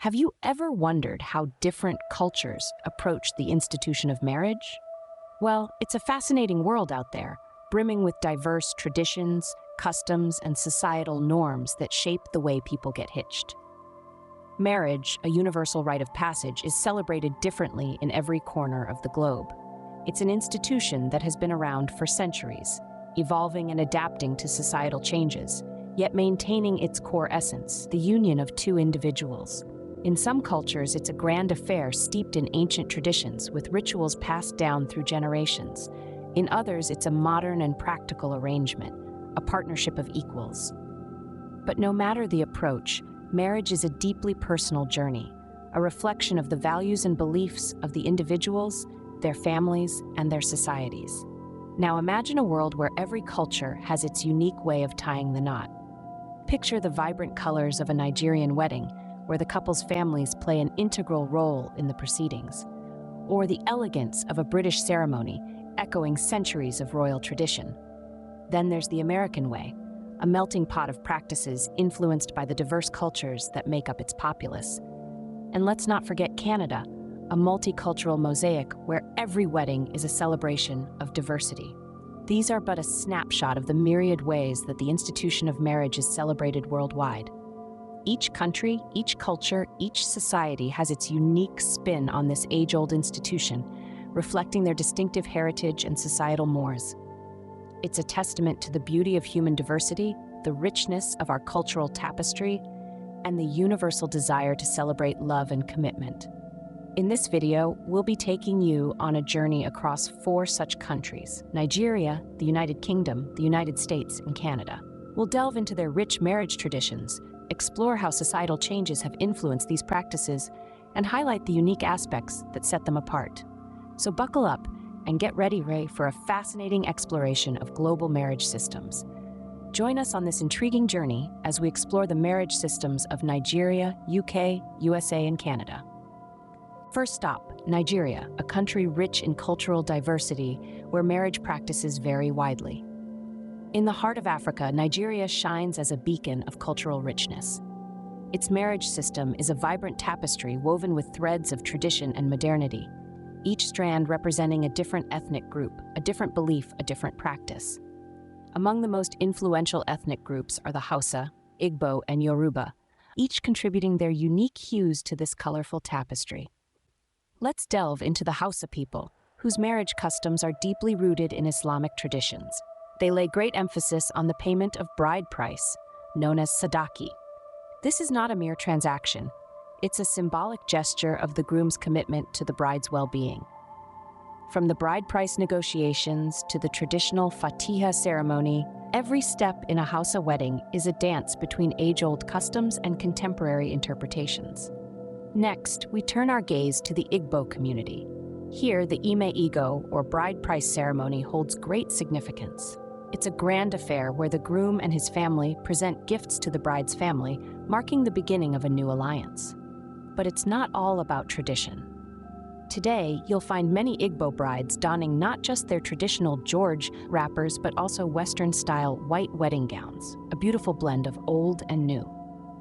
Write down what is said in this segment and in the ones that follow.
Have you ever wondered how different cultures approach the institution of marriage? Well, it's a fascinating world out there, brimming with diverse traditions, customs, and societal norms that shape the way people get hitched. Marriage, a universal rite of passage, is celebrated differently in every corner of the globe. It's an institution that has been around for centuries, evolving and adapting to societal changes, yet maintaining its core essence, the union of two individuals. In some cultures, it's a grand affair steeped in ancient traditions, with rituals passed down through generations. In others, it's a modern and practical arrangement, a partnership of equals. But no matter the approach, marriage is a deeply personal journey, a reflection of the values and beliefs of the individuals, their families, and their societies. Now imagine a world where every culture has its unique way of tying the knot. Picture the vibrant colors of a Nigerian wedding, where the couple's families play an integral role in the proceedings, or the elegance of a British ceremony, echoing centuries of royal tradition. Then there's the American way, a melting pot of practices influenced by the diverse cultures that make up its populace. And let's not forget Canada, a multicultural mosaic where every wedding is a celebration of diversity. These are but a snapshot of the myriad ways that the institution of marriage is celebrated worldwide. Each country, each culture, each society has its unique spin on this age-old institution, reflecting their distinctive heritage and societal mores. It's a testament to the beauty of human diversity, the richness of our cultural tapestry, and the universal desire to celebrate love and commitment. In this video, we'll be taking you on a journey across 4 such countries: Nigeria, the United Kingdom, the United States, and Canada. We'll delve into their rich marriage traditions, explore how societal changes have influenced these practices, and highlight the unique aspects that set them apart. So buckle up and get ready, Ray, for a fascinating exploration of global marriage systems. Join us on this intriguing journey as we explore the marriage systems of Nigeria, UK, USA, and Canada. First stop, Nigeria, a country rich in cultural diversity where marriage practices vary widely. In the heart of Africa, Nigeria shines as a beacon of cultural richness. Its marriage system is a vibrant tapestry woven with threads of tradition and modernity, each strand representing a different ethnic group, a different belief, a different practice. Among the most influential ethnic groups are the Hausa, Igbo, and Yoruba, each contributing their unique hues to this colorful tapestry. Let's delve into the Hausa people, whose marriage customs are deeply rooted in Islamic traditions. They lay great emphasis on the payment of bride price, known as sadaki. This is not a mere transaction. It's a symbolic gesture of the groom's commitment to the bride's well-being. From the bride price negotiations to the traditional Fatiha ceremony, every step in a Hausa wedding is a dance between age-old customs and contemporary interpretations. Next, we turn our gaze to the Igbo community. Here, the Ime Igo, or bride price ceremony, holds great significance. It's a grand affair where the groom and his family present gifts to the bride's family, marking the beginning of a new alliance. But it's not all about tradition. Today, you'll find many Igbo brides donning not just their traditional George wrappers, but also Western-style white wedding gowns, a beautiful blend of old and new.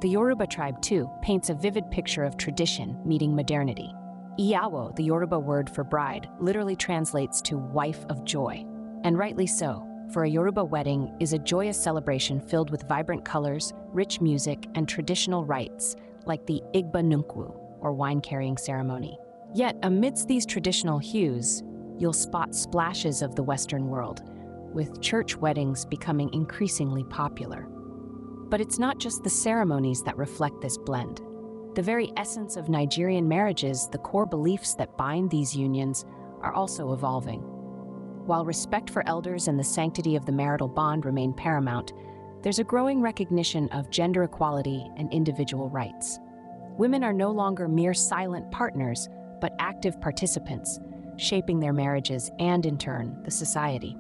The Yoruba tribe, too, paints a vivid picture of tradition meeting modernity. Iyawo, the Yoruba word for bride, literally translates to wife of joy. And rightly so, for a Yoruba wedding is a joyous celebration filled with vibrant colors, rich music, and traditional rites, like the Igba Nunkwu, or wine-carrying ceremony. Yet, amidst these traditional hues, you'll spot splashes of the Western world, with church weddings becoming increasingly popular. But it's not just the ceremonies that reflect this blend. The very essence of Nigerian marriages, the core beliefs that bind these unions, are also evolving. While respect for elders and the sanctity of the marital bond remain paramount, there's a growing recognition of gender equality and individual rights. Women are no longer mere silent partners, but active participants, shaping their marriages and, in turn, the society.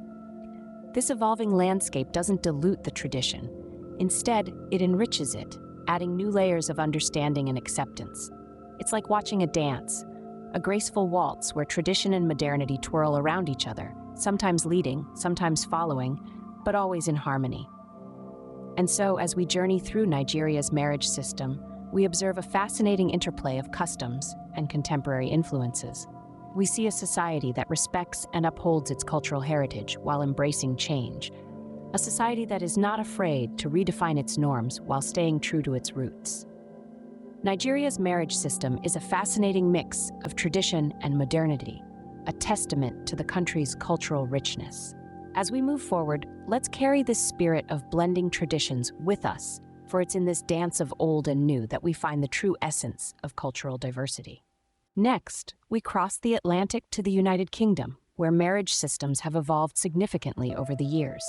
This evolving landscape doesn't dilute the tradition. Instead, it enriches it, adding new layers of understanding and acceptance. It's like watching a dance, a graceful waltz where tradition and modernity twirl around each other, sometimes leading, sometimes following, but always in harmony. And so, as we journey through Nigeria's marriage system, we observe a fascinating interplay of customs and contemporary influences. We see a society that respects and upholds its cultural heritage while embracing change, a society that is not afraid to redefine its norms while staying true to its roots. Nigeria's marriage system is a fascinating mix of tradition and modernity, a testament to the country's cultural richness. As we move forward, let's carry this spirit of blending traditions with us, for it's in this dance of old and new that we find the true essence of cultural diversity. Next, we cross the Atlantic to the United Kingdom, where marriage systems have evolved significantly over the years.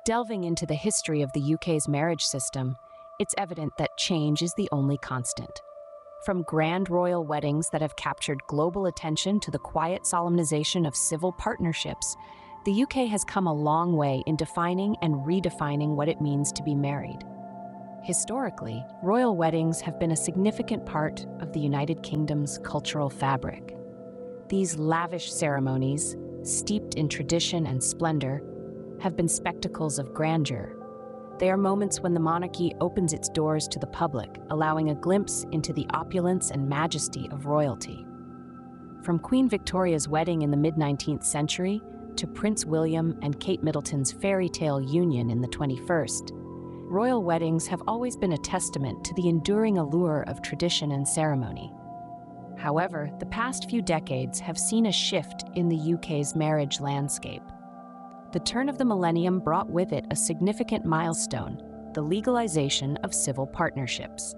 Delving into the history of the UK's marriage system, it's evident that change is the only constant. From grand royal weddings that have captured global attention to the quiet solemnization of civil partnerships, the UK has come a long way in defining and redefining what it means to be married. Historically, royal weddings have been a significant part of the United Kingdom's cultural fabric. These lavish ceremonies, steeped in tradition and splendor, have been spectacles of grandeur. They are moments when the monarchy opens its doors to the public, allowing a glimpse into the opulence and majesty of royalty. From Queen Victoria's wedding in the mid-19th century to Prince William and Kate Middleton's fairy tale union in the 21st, royal weddings have always been a testament to the enduring allure of tradition and ceremony. However, the past few decades have seen a shift in the UK's marriage landscape. The turn of the millennium brought with it a significant milestone, the legalization of civil partnerships.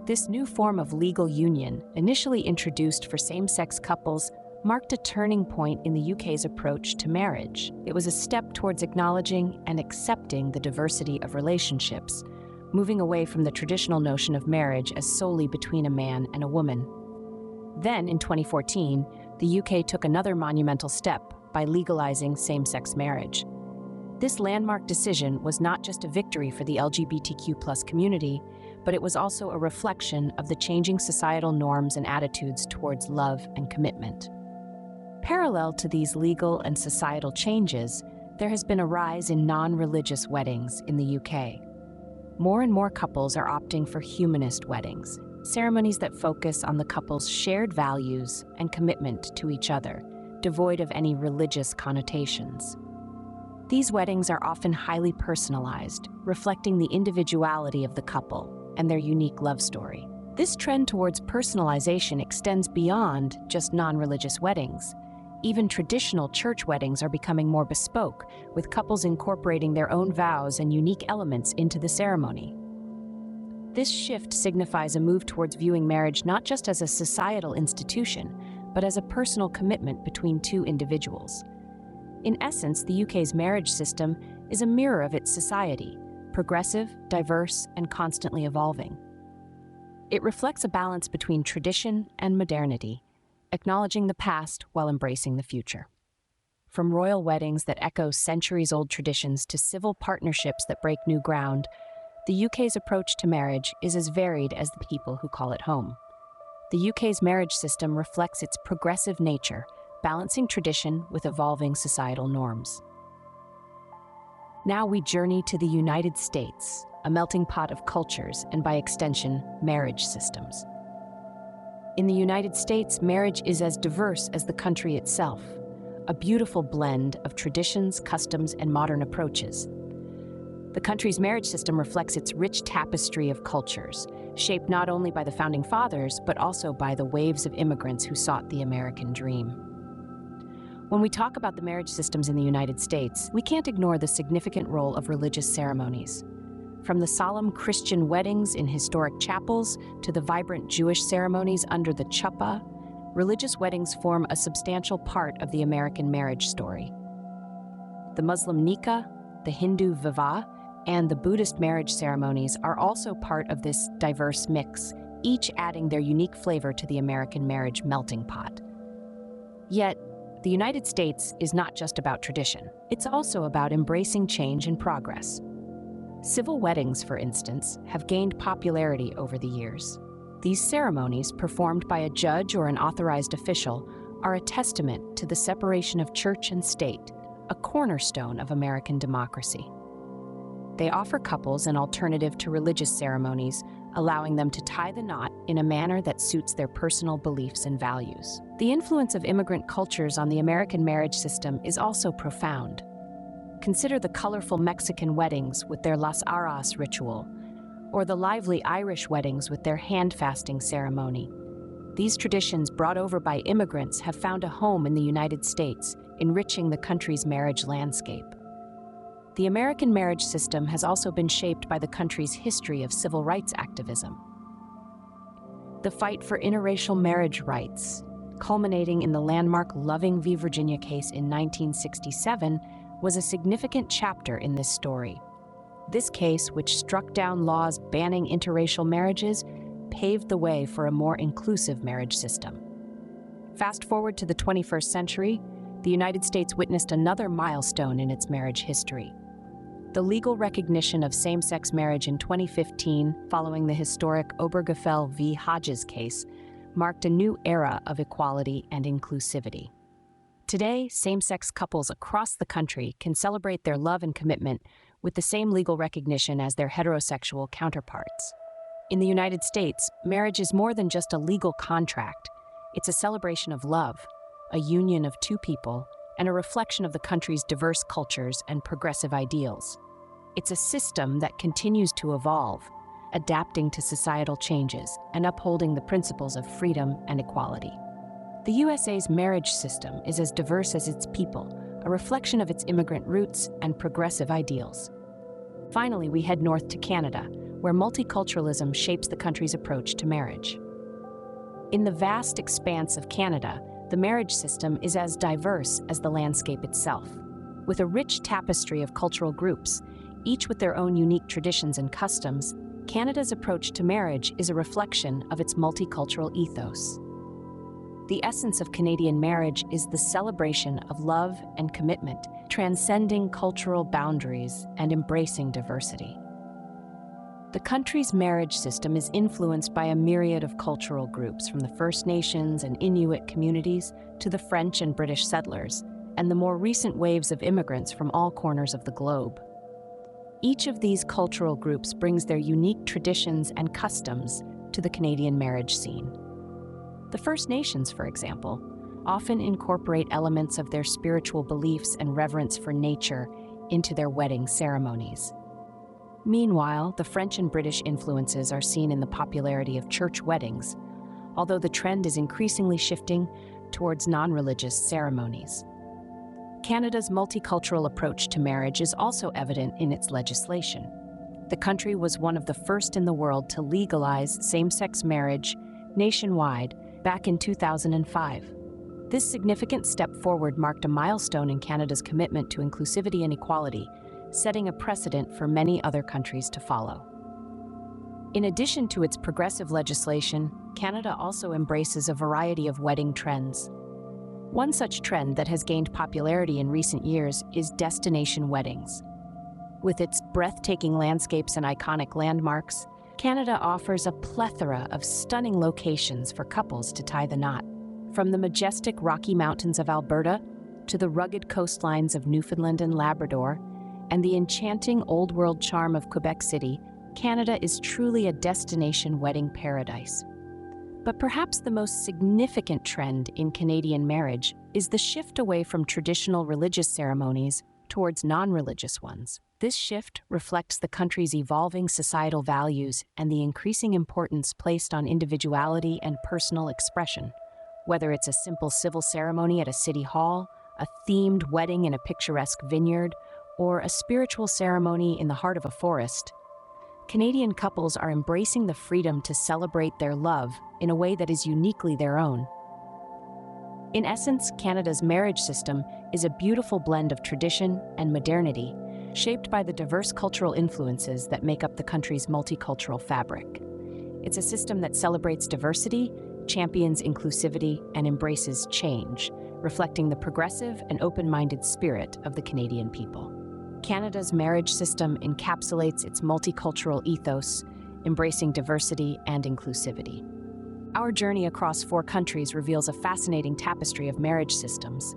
This new form of legal union, initially introduced for same-sex couples, marked a turning point in the UK's approach to marriage. It was a step towards acknowledging and accepting the diversity of relationships, moving away from the traditional notion of marriage as solely between a man and a woman. Then, in 2014, the UK took another monumental step by legalizing same-sex marriage. This landmark decision was not just a victory for the LGBTQ+ community, but it was also a reflection of the changing societal norms and attitudes towards love and commitment. Parallel to these legal and societal changes, there has been a rise in non-religious weddings in the UK. More and more couples are opting for humanist weddings, ceremonies that focus on the couple's shared values and commitment to each other, devoid of any religious connotations. These weddings are often highly personalized, reflecting the individuality of the couple and their unique love story. This trend towards personalization extends beyond just non-religious weddings. Even traditional church weddings are becoming more bespoke, with couples incorporating their own vows and unique elements into the ceremony. This shift signifies a move towards viewing marriage not just as a societal institution, but as a personal commitment between two individuals. In essence, the UK's marriage system is a mirror of its society, progressive, diverse, and constantly evolving. It reflects a balance between tradition and modernity, acknowledging the past while embracing the future. From royal weddings that echo centuries-old traditions to civil partnerships that break new ground, the UK's approach to marriage is as varied as the people who call it home. The UK's marriage system reflects its progressive nature, balancing tradition with evolving societal norms. Now we journey to the United States, a melting pot of cultures and, by extension, marriage systems. In the United States, marriage is as diverse as the country itself, a beautiful blend of traditions, customs, and modern approaches. The country's marriage system reflects its rich tapestry of cultures, shaped not only by the founding fathers, but also by the waves of immigrants who sought the American dream. When we talk about the marriage systems in the United States, we can't ignore the significant role of religious ceremonies. From the solemn Christian weddings in historic chapels to the vibrant Jewish ceremonies under the chuppah, religious weddings form a substantial part of the American marriage story. The Muslim nikah, the Hindu vivah, and the Buddhist marriage ceremonies are also part of this diverse mix, each adding their unique flavor to the American marriage melting pot. Yet, the United States is not just about tradition. It's also about embracing change and progress. Civil weddings, for instance, have gained popularity over the years. These ceremonies, performed by a judge or an authorized official, are a testament to the separation of church and state, a cornerstone of American democracy. They offer couples an alternative to religious ceremonies, allowing them to tie the knot in a manner that suits their personal beliefs and values. The influence of immigrant cultures on the American marriage system is also profound. Consider the colorful Mexican weddings with their Las Arras ritual, or the lively Irish weddings with their hand-fasting ceremony. These traditions, brought over by immigrants, have found a home in the United States, enriching the country's marriage landscape. The American marriage system has also been shaped by the country's history of civil rights activism. The fight for interracial marriage rights, culminating in the landmark Loving v. Virginia case in 1967, was a significant chapter in this story. This case, which struck down laws banning interracial marriages, paved the way for a more inclusive marriage system. Fast forward to the 21st century, the United States witnessed another milestone in its marriage history. The legal recognition of same-sex marriage in 2015, following the historic Obergefell v. Hodges case, marked a new era of equality and inclusivity. Today, same-sex couples across the country can celebrate their love and commitment with the same legal recognition as their heterosexual counterparts. In the United States, marriage is more than just a legal contract. It's a celebration of love, a union of two people, and a reflection of the country's diverse cultures and progressive ideals. It's a system that continues to evolve, adapting to societal changes and upholding the principles of freedom and equality. The USA's marriage system is as diverse as its people, a reflection of its immigrant roots and progressive ideals. Finally, we head north to Canada, where multiculturalism shapes the country's approach to marriage. In the vast expanse of Canada, the marriage system is as diverse as the landscape itself. With a rich tapestry of cultural groups, each with their own unique traditions and customs, Canada's approach to marriage is a reflection of its multicultural ethos. The essence of Canadian marriage is the celebration of love and commitment, transcending cultural boundaries and embracing diversity. The country's marriage system is influenced by a myriad of cultural groups, from the First Nations and Inuit communities to the French and British settlers, and the more recent waves of immigrants from all corners of the globe. Each of these cultural groups brings their unique traditions and customs to the Canadian marriage scene. The First Nations, for example, often incorporate elements of their spiritual beliefs and reverence for nature into their wedding ceremonies. Meanwhile, the French and British influences are seen in the popularity of church weddings, although the trend is increasingly shifting towards non-religious ceremonies. Canada's multicultural approach to marriage is also evident in its legislation. The country was one of the first in the world to legalize same-sex marriage nationwide back in 2005. This significant step forward marked a milestone in Canada's commitment to inclusivity and equality, setting a precedent for many other countries to follow. In addition to its progressive legislation, Canada also embraces a variety of wedding trends. One such trend that has gained popularity in recent years is destination weddings. With its breathtaking landscapes and iconic landmarks, Canada offers a plethora of stunning locations for couples to tie the knot. From the majestic Rocky Mountains of Alberta to the rugged coastlines of Newfoundland and Labrador, and the enchanting old-world charm of Quebec City, Canada is truly a destination wedding paradise. But perhaps the most significant trend in Canadian marriage is the shift away from traditional religious ceremonies towards non-religious ones. This shift reflects the country's evolving societal values and the increasing importance placed on individuality and personal expression. Whether it's a simple civil ceremony at a city hall, a themed wedding in a picturesque vineyard, or a spiritual ceremony in the heart of a forest, Canadian couples are embracing the freedom to celebrate their love in a way that is uniquely their own. In essence, Canada's marriage system is a beautiful blend of tradition and modernity, shaped by the diverse cultural influences that make up the country's multicultural fabric. It's a system that celebrates diversity, champions inclusivity, and embraces change, reflecting the progressive and open-minded spirit of the Canadian people. Canada's marriage system encapsulates its multicultural ethos, embracing diversity and inclusivity. Our journey across 4 countries reveals a fascinating tapestry of marriage systems.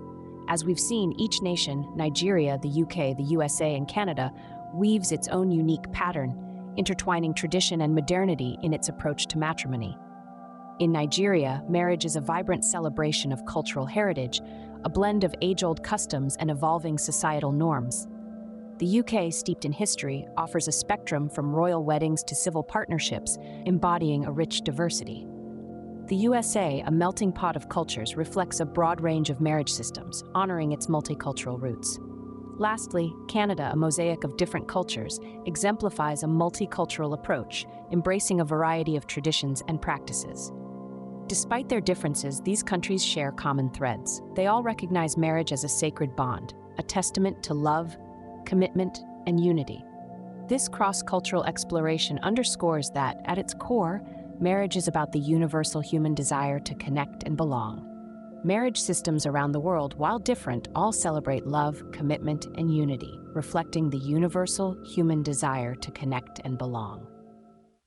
As we've seen, each nation, Nigeria, the UK, the USA, and Canada, weaves its own unique pattern, intertwining tradition and modernity in its approach to matrimony. In Nigeria, marriage is a vibrant celebration of cultural heritage, a blend of age-old customs and evolving societal norms. The UK, steeped in history, offers a spectrum from royal weddings to civil partnerships, embodying a rich diversity. The USA, a melting pot of cultures, reflects a broad range of marriage systems, honoring its multicultural roots. Lastly, Canada, a mosaic of different cultures, exemplifies a multicultural approach, embracing a variety of traditions and practices. Despite their differences, these countries share common threads. They all recognize marriage as a sacred bond, a testament to love, commitment, and unity. This cross-cultural exploration underscores that, at its core, marriage is about the universal human desire to connect and belong. Marriage systems around the world, while different, all celebrate love, commitment, and unity, reflecting the universal human desire to connect and belong.